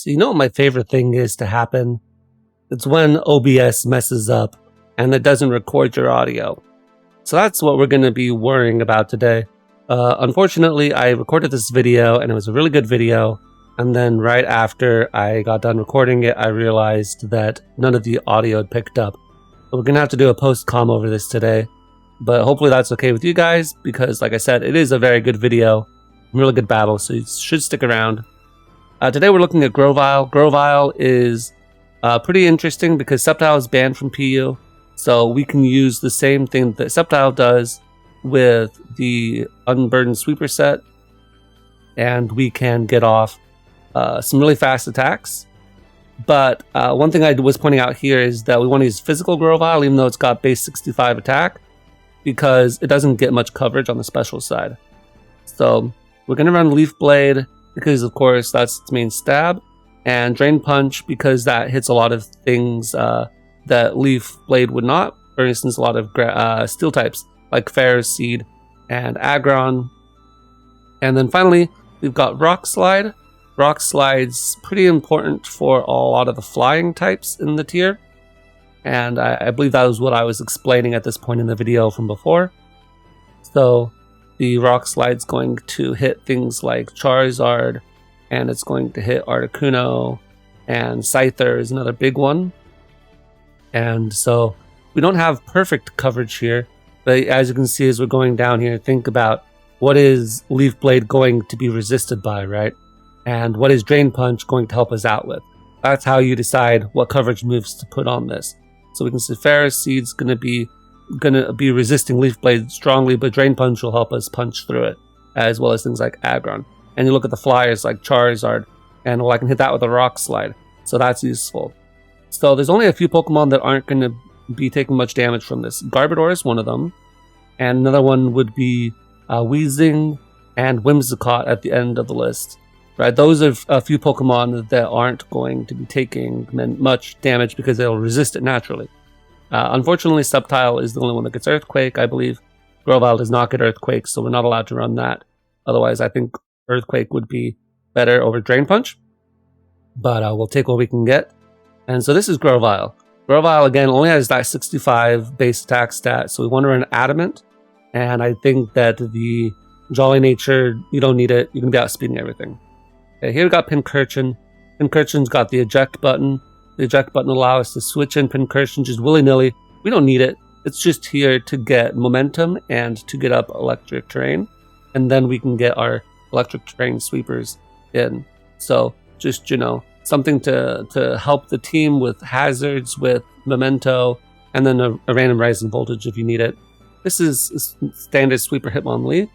So you know what my favorite thing is to happen? It's when OBS messes up and it doesn't record your audio. So that's what we're going to be worrying about today. Unfortunately, I recorded this video and it was a really good video. And then right after I got done recording it, I realized that none of the audio had picked up. So we're going to have to do a post-com over this today. But hopefully that's okay with you guys because, like I said, it is a very good video. Really good battle, so you should stick around. Today we're looking at Grovyle. Grovyle is pretty interesting because Sceptile is banned from PU. So we can use the same thing that Sceptile does with the Unburden Sweeper set. And we can get off some really fast attacks. But one thing I was pointing out here is that we want to use physical Grovyle even though it's got base 65 attack. Because it doesn't get much coverage on the special side. So we're going to run Leaf Blade because of course that's its main stab. And Drain Punch because that hits a lot of things that Leaf Blade would not. For instance, a lot of steel types like Ferris Seed and Aggron. And then finally, we've got Rock Slide. Rock Slide's pretty important for a lot of the flying types in the tier. And I believe that was what I was explaining at this point in the video from before. So the Rock Slide's going to hit things like Charizard, and it's going to hit Articuno, and Scyther is another big one. And so we don't have perfect coverage here, but as you can see as we're going down here, think about what is Leaf Blade going to be resisted by, right? And what is Drain Punch going to help us out with? That's how you decide what coverage moves to put on this. So we can see Ferris Seed's gonna be resisting Leaf Blade strongly, but Drain Punch will help us punch through it, as well as things like Aggron. And you look at the flyers like Charizard, and well, I can hit that with a Rock Slide, so that's useful. So there's only a few Pokemon that aren't going to be taking much damage from this. Garbodor is one of them, and another one would be Weezing and Whimsicott at the end of the list. Right, those are a few Pokemon that aren't going to be taking much damage because they'll resist it naturally. Unfortunately, Sceptile is the only one that gets Earthquake, I believe. Grovyle does not get Earthquake, so we're not allowed to run that. Otherwise, I think Earthquake would be better over Drain Punch. But we'll take what we can get. And so this is Grovyle. Grovyle, again, only has that 65 base attack stat, so we want to run Adamant. And I think that the Jolly Nature, you don't need it. You can be outspeeding everything. Okay, here we got Pincurchin. Pincurchin's got the eject button. The eject button allows us to switch in Pincurchin just willy-nilly. We don't need it. It's just here to get momentum and to get up electric terrain. And then we can get our electric terrain sweepers in. So just, you know, something to help the team with hazards, with memento, and then a random rising voltage if you need it. This is standard sweeper Hitmonlee.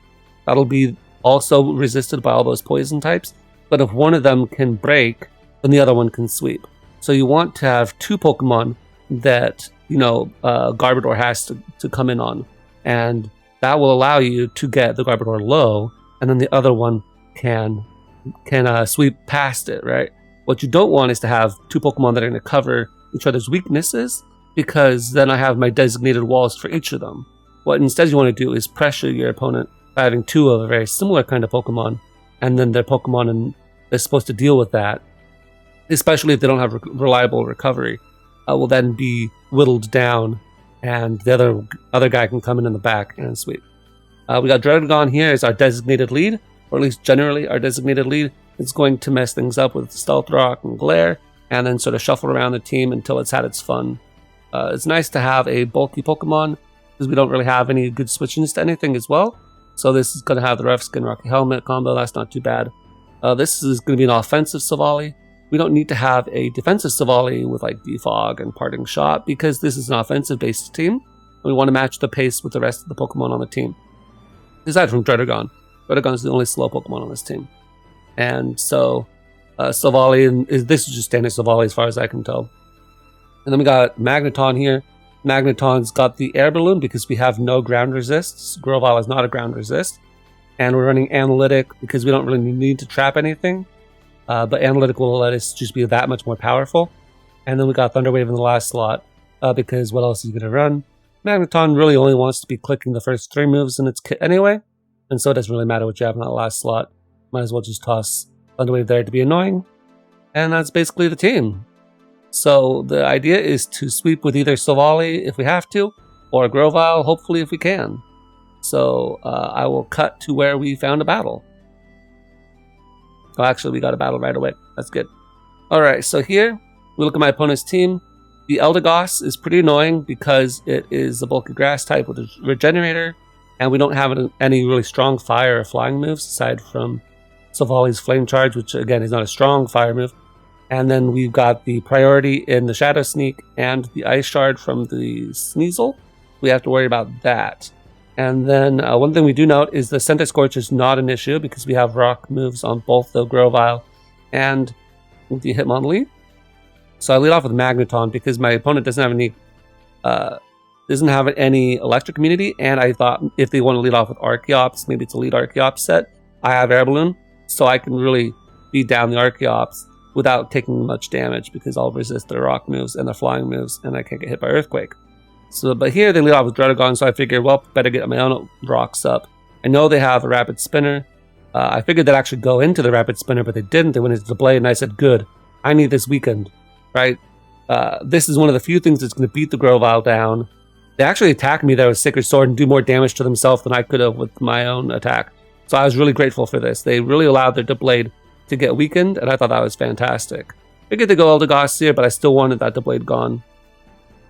That'll be also resisted by all those poison types. But if one of them can break, then the other one can sweep. So you want to have two Pokemon that, you know, Garbodor has to come in on. And that will allow you to get the Garbodor low, and then the other one can sweep past it, right? What you don't want is to have two Pokemon that are going to cover each other's weaknesses, because then I have my designated walls for each of them. What instead you want to do is pressure your opponent by having two of a very similar kind of Pokemon, and then their Pokemon is supposed to deal with that, especially if they don't have reliable recovery, will then be whittled down, and the other guy can come in the back and sweep. We got Druddigon here as our designated lead, or at least generally our designated lead. It's going to mess things up with Stealth Rock and Glare, and then sort of shuffle around the team until it's had its fun. It's nice to have a bulky Pokemon, because we don't really have any good switch-ins to anything as well. So this is going to have the Rough Skin Rocky Helmet combo, that's not too bad. This is going to be an offensive Savali. We don't need to have a defensive Savali with like Defog and Parting Shot, because this is an offensive-based team, and we want to match the pace with the rest of the Pokemon on the team. Aside from Druddigon. Druddigon is the only slow Pokemon on this team. And so, Savali, this is just standard Savali as far as I can tell. And then we got Magneton here. Magneton's got the air balloon because we have no ground resists. Grovyle is not a ground resist. And we're running Analytic because we don't really need to trap anything. But Analytic will let us just be that much more powerful. And then we got Thunder Wave in the last slot because what else is he going to run? Magneton really only wants to be clicking the first 3 moves in its kit anyway. And so it doesn't really matter what you have in that last slot. Might as well just toss Thunder Wave there to be annoying. And that's basically the team. So the idea is to sweep with either Scelvali if we have to, or Grovyle hopefully if we can. So I will cut to where we found a battle. Oh, actually we got a battle right away. That's good. Alright, so here we look at my opponent's team. The Eldegoss is pretty annoying because it is a bulky grass type with a regenerator, and we don't have any really strong fire or flying moves aside from Scelvali's Flame Charge, which again is not a strong fire move. And then we've got the priority in the Shadow Sneak and the Ice Shard from the Sneasel. We have to worry about that. And then one thing we do note is the Scented Scorch is not an issue because we have rock moves on both the Grovyle and the Hitmonlee. So I lead off with Magneton because my opponent doesn't have any electric immunity, and I thought if they want to lead off with Archeops, maybe it's a lead Archeops set. I have Air Balloon, so I can really beat down the Archeops without taking much damage because I'll resist their rock moves and their flying moves, and I can't get hit by Earthquake. So, but here they lead off with Druddigon, so I figured, well, better get my own rocks up. I know they have a Rapid Spinner. I figured they'd actually go into the Rapid Spinner, but they didn't. They went into the Blade, and I said, good, I need this weakened, right? This is one of the few things that's going to beat the Grovyle down. They actually attacked me there with Sacred Sword and do more damage to themselves than I could have with my own attack. So I was really grateful for this. They really allowed their Blade to get weakened, and I thought that was fantastic. Figured to go Eldegoss here, but I still wanted that Blade gone.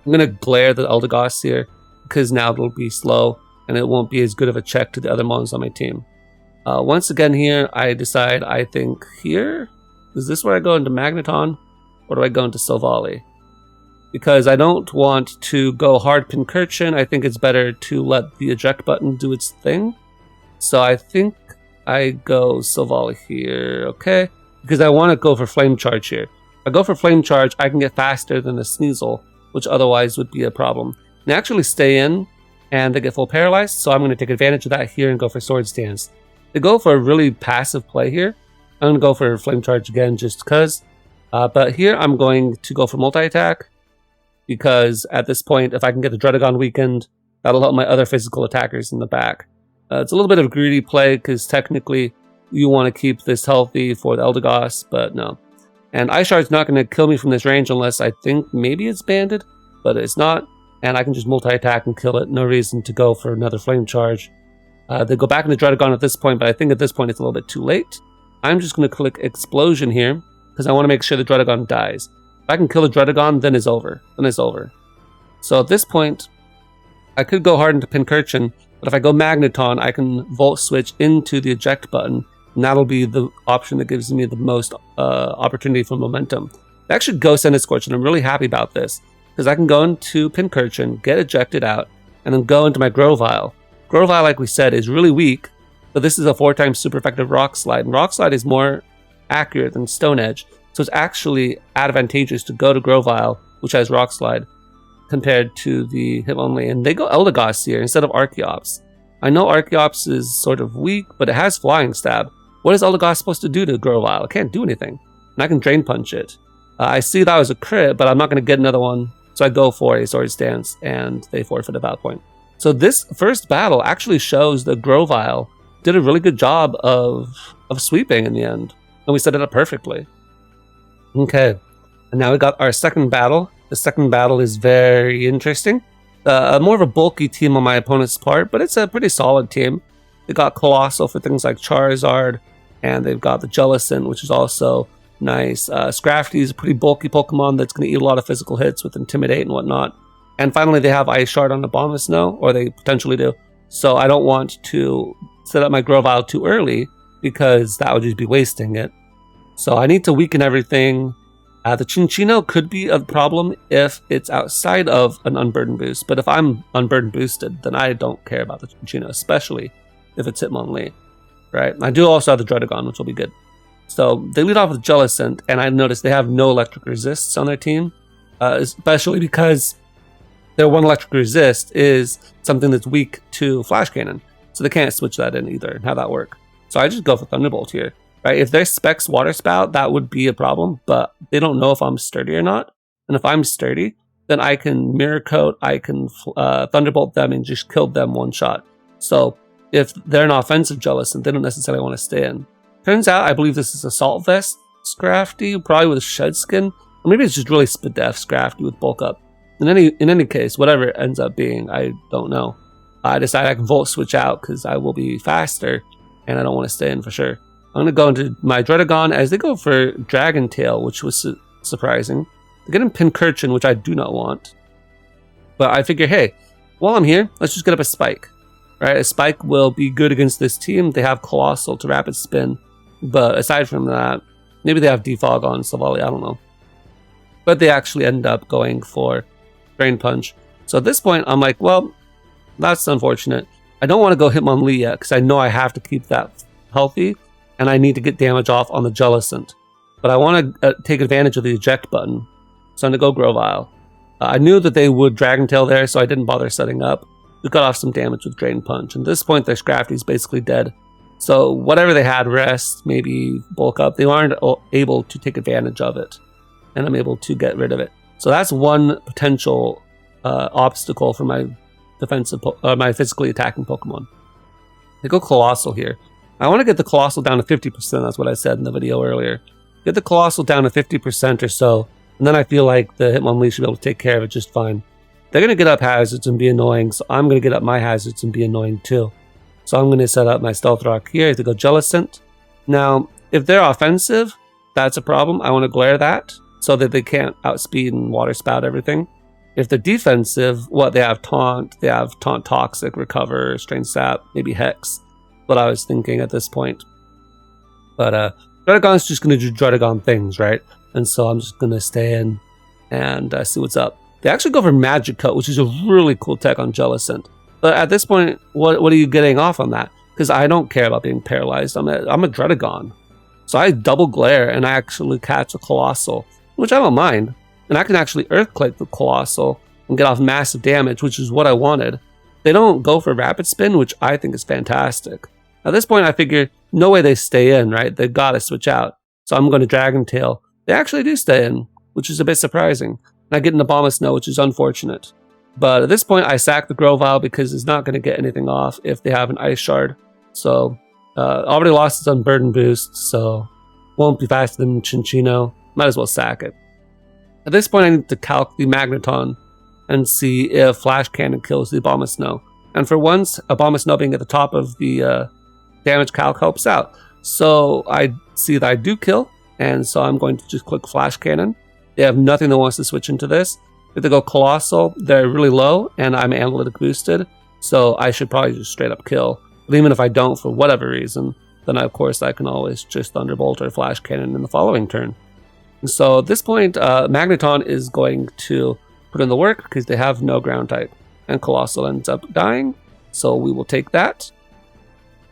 I'm going to glare the Eldegoss here because now it'll be slow and it won't be as good of a check to the other mons on my team. Once again here, I decide I think here, is this where I go into Magneton or do I go into Scelvali? Because I don't want to go hard Pincurchin. I think it's better to let the eject button do its thing. So I think I go Scelvali here, okay? Because I want to go for Flame Charge here. If I go for Flame Charge, I can get faster than the Sneasel, which otherwise would be a problem. They actually stay in, and they get full paralyzed, so I'm going to take advantage of that here and go for Swords Dance. They go for a really passive play here. I'm going to go for Flame Charge again just because. But here I'm going to go for multi-attack, because at this point, if I can get the Druddigon weakened, that'll help my other physical attackers in the back. It's a little bit of a greedy play, because technically you want to keep this healthy for the Eldegoss, but no. And Ice Shard's not going to kill me from this range unless I think maybe it's banded, but it's not. And I can just multi-attack and kill it. No reason to go for another Flame Charge. They go back into Druddigon at this point, but I think at this point it's a little bit too late. I'm just going to click Explosion here, because I want to make sure the Druddigon dies. If I can kill the Druddigon, then it's over. Then it's over. So at this point, I could go hard into Pincurchin, but if I go Magneton, I can Volt Switch into the eject button, and that'll be the option that gives me the most opportunity for momentum. I actually go Scented Scorch, and I'm really happy about this, because I can go into Pincurchin, get ejected out, and then go into my Grovyle. Grovyle, like we said, is really weak, but this is a 4x super effective Rock Slide, and Rock Slide is more accurate than Stone Edge, so it's actually advantageous to go to Grovyle, which has Rock Slide, compared to the Hitmonlee. And they go Eldegoss here instead of Archeops. I know Archeops is sort of weak, but it has Flying Stab. What is Eldegoss supposed to do to Grovyle? It can't do anything. And I can Drain Punch it. I see that was a crit, but I'm not going to get another one, so I go for a Swords Dance, and they forfeit at that point. So this first battle actually shows that Grovyle did a really good job of sweeping in the end, and we set it up perfectly. Okay, and now we got our second battle. The second battle is very interesting. More of a bulky team on my opponent's part, but it's a pretty solid team. They got Colossal for things like Charizard, and they've got the Jellicent, which is also nice. Scrafty is a pretty bulky Pokemon that's going to eat a lot of physical hits with Intimidate and whatnot. And finally, they have Ice Shard on Abomasnow, or they potentially do. So I don't want to set up my Grovyle too early, because that would just be wasting it. So I need to weaken everything. The Chinchino could be a problem if it's outside of an Unburden boost, but if I'm Unburden boosted, then I don't care about the Chinchino, especially if it's Hitmonlee, right? I do also have the Druddigon, which will be good. So they lead off with Jellicent, and I noticed they have no electric resists on their team, especially because their one electric resist is something that's weak to Flash Cannon, so they can't switch that in either and have that work. So I just go for Thunderbolt here. Right, if their specs Water Spout, that would be a problem, but they don't know if I'm sturdy or not. And if I'm sturdy, then I can Mirror Coat, I can Thunderbolt them and just kill them one shot. So if they're an offensive Jellicent, they don't necessarily want to stay in. Turns out I believe this is Assault Vest, Scrafty, probably with a Shed Skin. Or maybe it's just really Spadef Scrafty with Bulk Up. In any case, whatever it ends up being, I don't know. I decided I can Volt Switch out because I will be faster, and I don't want to stay in for sure. I'm going to go into my Dredagon as they go for Dragon Tail, which was surprising. They're getting Pincurchin, which I do not want. But I figure, hey, while I'm here, let's just get up a Spike. Right, a Spike will be good against this team. They have Colossal to Rapid Spin. But aside from that, maybe they have Defog on Silvally, I don't know. But they actually end up going for Drain Punch. So at this point, I'm like, well, that's unfortunate. I don't want to go Hitmonlee yet, because I know I have to keep that healthy, and I need to get damage off on the Jellicent. But I want to take advantage of the eject button. So I'm going to go Grovyle. I knew that they would Dragon Tail there, so I didn't bother setting up. We got off some damage with Drain Punch. And at this point, their Scrafty is basically dead. So whatever they had, Rest, maybe Bulk Up, they aren't able to take advantage of it. And I'm able to get rid of it. So that's one potential obstacle for my my physically attacking Pokemon. They go Colossal here. I want to get the Colossal down to 50%. That's what I said in the video earlier. Get the Colossal down to 50% or so, and then I feel like the Hitmonlee should be able to take care of it just fine. They're going to get up hazards and be annoying, so I'm going to get up my hazards and be annoying too. So I'm going to set up my Stealth Rock here to go Jellicent. Now, if they're offensive, that's a problem. I want to glare that so that they can't outspeed and Water Spout everything. If they're defensive, they have Taunt, Toxic, Recover, Strain Sap, maybe Hex. What I was thinking at this point. But Dredagon's just going to do Dredagon things, right? And so I'm just going to stay in and see what's up. They actually go for Magic Coat, which is a really cool tech on Jellicent. But at this point, what are you getting off on that? Because I don't care about being paralyzed. I'm a Dredagon. So I double glare and I actually catch a Colossal, which I don't mind. And I can actually Earthquake the Colossal and get off massive damage, which is what I wanted. They don't go for Rapid Spin, which I think is fantastic. At this point, I figure, no way they stay in, right? They've got to switch out. So I'm going to Dragon Tail. They actually do stay in, which is a bit surprising. And I get an Abomasnow, which is unfortunate. But at this point, I sack the Grovyle because it's not going to get anything off if they have an Ice Shard. So, already lost its Unburden boost, so won't be faster than Chinchino. Might as well sack it. At this point, I need to calc the Magneton and see if Flash Cannon kills the Abomasnow. And for once, Abomasnow being at the top of the damage calc helps out. So I see that I do kill, and so I'm going to just click Flash Cannon. They have nothing that wants to switch into this. If they go Colossal, they're really low, and I'm Analytic boosted, so I should probably just straight up kill. But even if I don't, for whatever reason, then of course I can always just Thunderbolt or Flash Cannon in the following turn. And so at this point, Magneton is going to put in the work because they have no ground type. And Colossal ends up dying, so we will take that.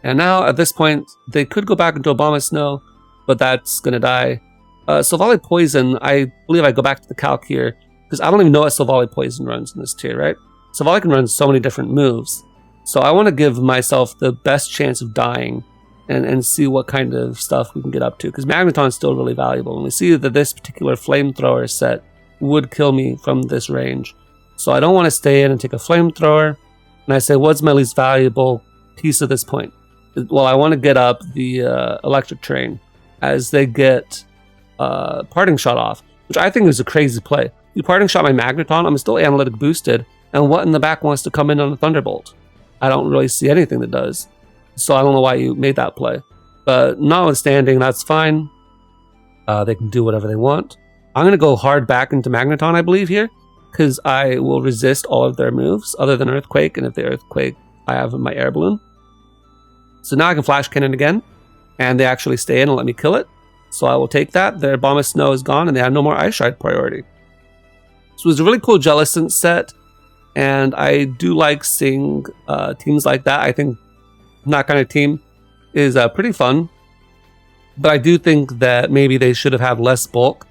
And now at this point, they could go back into Abomasnow, but that's going to die. Silvally Poison, I believe I go back to the calc here, because I don't even know what Silvally Poison runs in this tier, right? Silvally can run so many different moves. So I want to give myself the best chance of dying and see what kind of stuff we can get up to, because Magneton is still really valuable. And we see that this particular Flamethrower set would kill me from this range. So I don't want to stay in and take a Flamethrower. And I say, what's my least valuable piece at this point? Well, I want to get up the Electric Train as they get Parting Shot off, which I think is a crazy play. You Parting Shot my Magneton, I'm still Analytic boosted, and what in the back wants to come in on a Thunderbolt? I don't really see anything that does. So I don't know why you made that play. But notwithstanding, that's fine. They can do whatever they want. I'm going to go hard back into Magneton, I believe, here, because I will resist all of their moves other than Earthquake, and if they Earthquake, I have my Air Balloon. So now I can Flash Cannon again, and they actually stay in and let me kill it. So I will take that. Their Abomasnow is gone, and they have no more Ice Shard priority. So it was a really cool Jellicent set, and I do like seeing teams like that. I think that kind of team is pretty fun, but I do think that maybe they should have had less bulk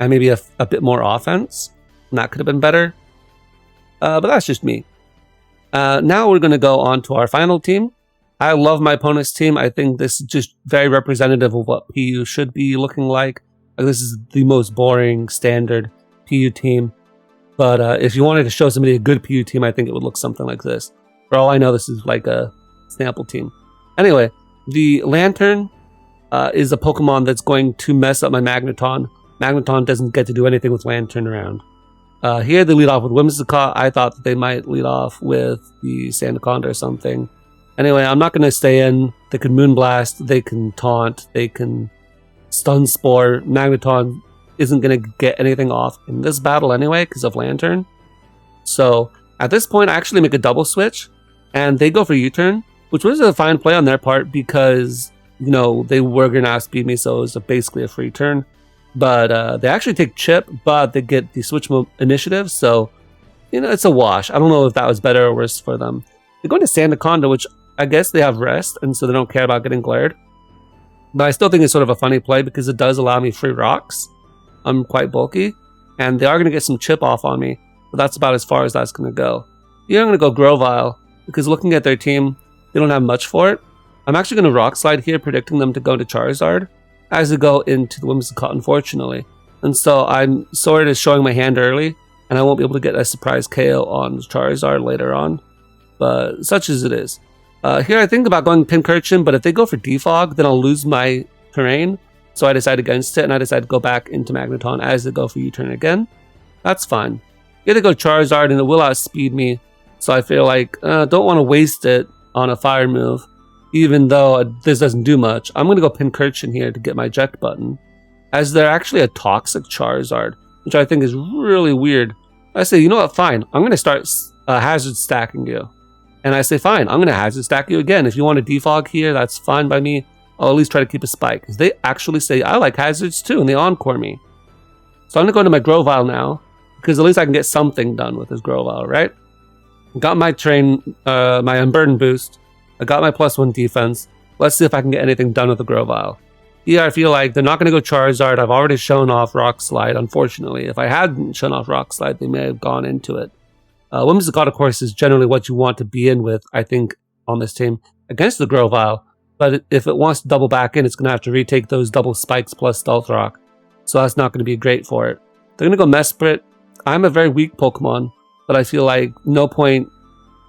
and maybe a bit more offense, and that could have been better. But that's just me. Now we're going to go on to our final team. I love my opponent's team. I think this is just very representative of what PU should be looking like. This is the most boring, standard PU team. But if you wanted to show somebody a good PU team, I think it would look something like this. For all I know, this is like a sample team. Anyway, the Lantern is a Pokemon that's going to mess up my Magneton. Magneton doesn't get to do anything with Lantern around. Here they lead off with Whimsicott. I thought that they might lead off with the Sandaconda or something. Anyway, I'm not going to stay in. They can Moonblast, they can Taunt, they can Stun Spore. Magneton isn't going to get anything off in this battle anyway because of Lantern. So at this point, I actually make a double switch, and they go for U-turn, which was a fine play on their part because, you know, they were going to outspeed me, so it was basically a free turn. But they actually take Chip, but they get the switch initiative, so, you know, it's a wash. I don't know if that was better or worse for them. They go into Sandaconda, which I guess they have rest, and so they don't care about getting glared. But I still think it's sort of a funny play because it does allow me free rocks. I'm quite bulky, and they are going to get some chip off on me, but that's about as far as that's going to go. Here I'm going to go Grovyle, because looking at their team, they don't have much for it. I'm actually going to Rock Slide here, predicting them to go to Charizard, as they go into the Whimsicott, unfortunately. And so I'm sort of showing my hand early, and I won't be able to get a surprise KO on Charizard later on, but such as it is. Here I think about going Pincurchin, but if they go for Defog, then I'll lose my terrain. So I decide against it, and I decide to go back into Magneton as they go for U-turn again. That's fine. Here they go Charizard, and it will outspeed me. So I feel like don't want to waste it on a fire move, even though this doesn't do much. I'm going to go Pincurchin here to get my eject button, as they're actually a toxic Charizard, which I think is really weird. I say, you know what, fine. I'm going to start hazard stacking you. And I say, fine, I'm going to hazard stack you again. If you want to defog here, that's fine by me. I'll at least try to keep a spike. Because they actually say, I like hazards too, and they encore me. So I'm going to go into my Grovyle now, because at least I can get something done with this Grovyle, right? Got my my Unburden boost. I got my +1 defense. Let's see if I can get anything done with the Grovyle. Yeah, I feel like they're not going to go Charizard. I've already shown off Rock Slide, unfortunately. If I hadn't shown off Rock Slide, they may have gone into it. Whimsicott, of course, is generally what you want to be in with, I think, on this team against the Grovyle. But if it wants to double back in, it's going to have to retake those double spikes plus Stealth Rock. So that's not going to be great for it. They're going to go Mesprit. I'm a very weak Pokemon, but I feel like no point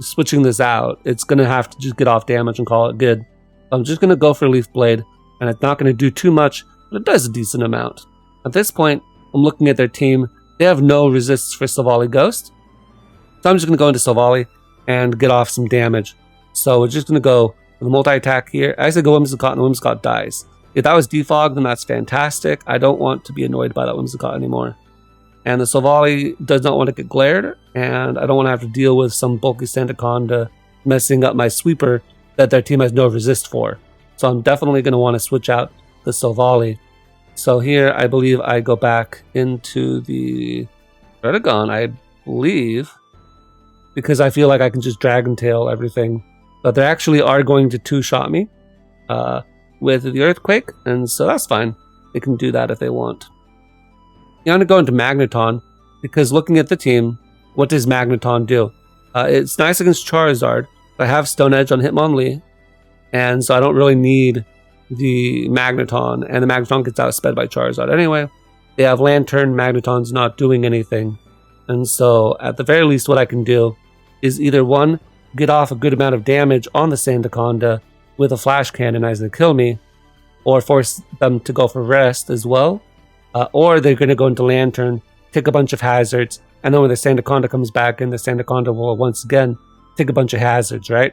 switching this out. It's going to have to just get off damage and call it good. I'm just going to go for Leaf Blade, and it's not going to do too much, but it does a decent amount. At this point, I'm looking at their team. They have no resists for Silvally Ghost. So I'm just going to go into Silvally and get off some damage. So we're just going to go with a multi-attack here. I say go Whimsicott, and Whimsicott dies. If that was defog, then that's fantastic. I don't want to be annoyed by that Whimsicott anymore. And the Silvally does not want to get glared, and I don't want to have to deal with some bulky Sandaconda messing up my sweeper that their team has no resist for. So I'm definitely going to want to switch out the Silvally. So here I believe I go back into the Redigon, I believe, because I feel like I can just Dragon Tail everything. But they actually are going to two-shot me with the Earthquake, and so that's fine. They can do that if they want. I'm going to go into Magneton, because looking at the team, what does Magneton do? It's nice against Charizard. I have Stone Edge on Hitmonlee, and so I don't really need the Magneton, and the Magneton gets outsped by Charizard anyway. They have Lantern, Magneton's not doing anything, and so at the very least what I can do is either one, get off a good amount of damage on the Sandaconda with a Flash Cannon as they kill me, or force them to go for rest as well, or they're going to go into Lantern, take a bunch of hazards, and then when the Sandaconda comes back in, the Sandaconda will once again take a bunch of hazards, right?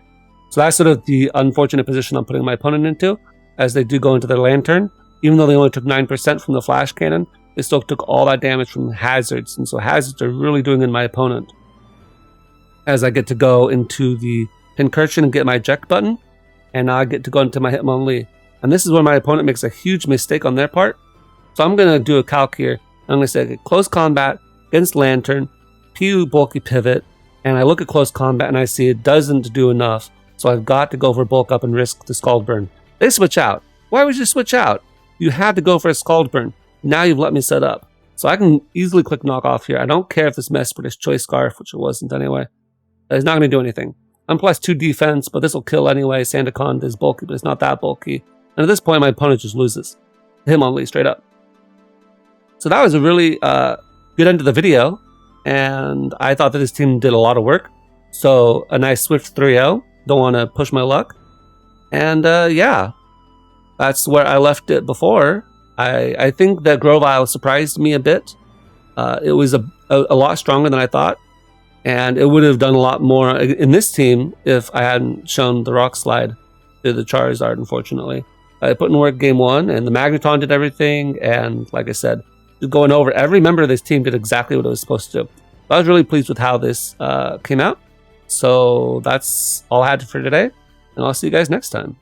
So that's sort of the unfortunate position I'm putting my opponent into, as they do go into their Lantern. Even though they only took 9% from the Flash Cannon, they still took all that damage from hazards, and so hazards are really doing in my opponent. As I get to go into the Pincurchin and get my eject button, and now I get to go into my Hitmonlee. And this is where my opponent makes a huge mistake on their part. So I'm going to do a calc here. I'm going to say close combat against Lantern, PU bulky pivot, and I look at close combat and I see it doesn't do enough. So I've got to go for bulk up and risk the Scald Burn. They switch out. Why would you switch out? You had to go for a Scald Burn. Now you've let me set up. So I can easily click knock off here. I don't care if this Mesprit is Choice Scarf, which it wasn't anyway. It's not going to do anything. I'm +2 defense, but this will kill anyway. Sandaconda is bulky, but it's not that bulky. And at this point, my opponent just loses. Hitmonlee straight up. So that was a really good end to the video. And I thought that this team did a lot of work. So a nice swift 3-0. Don't want to push my luck. And yeah. that's where I left it before. I think that Grovyle surprised me a bit. It was a lot stronger than I thought, and it would have done a lot more in this team if I hadn't shown the Rock Slide to the Charizard, unfortunately. I put in work game 1, and the Magneton did everything, and like I said, going over, every member of this team did exactly what it was supposed to. I was really pleased with how this came out. So that's all I had for today, and I'll see you guys next time.